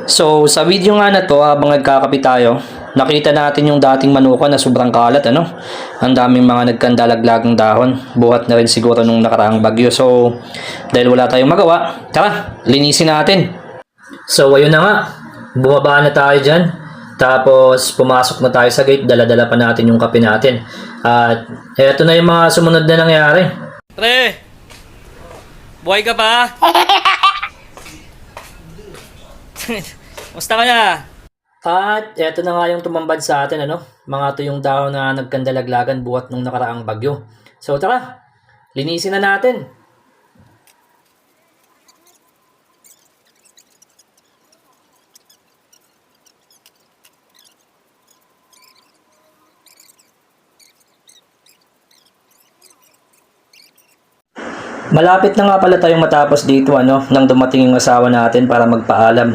So, sa video nga na to, habang nagkakape tayo, nakita natin yung dating manukan na sobrang kalat, ano? Ang daming mga nagkandalaglagang dahon. Buhat na rin siguro nung nakaraang bagyo. So, dahil wala tayong magawa, tara, linisin natin. So, ayun na nga. Bumaba na tayo dyan. Tapos, pumasok na tayo sa gate. Dala-dala pa natin yung kape natin. At, eto na yung mga sumunod na nangyari. Pre! Buhay ka pa? Musta ka na? At eto na nga yung tumambad sa atin, ano? Mga tuyong dahon na nagkandalaglagan buhat nung nakaraang bagyo. So tara, linisin na natin. Malapit na nga pala tayong matapos dito, ano, nang dumating yung asawa natin para magpaalam.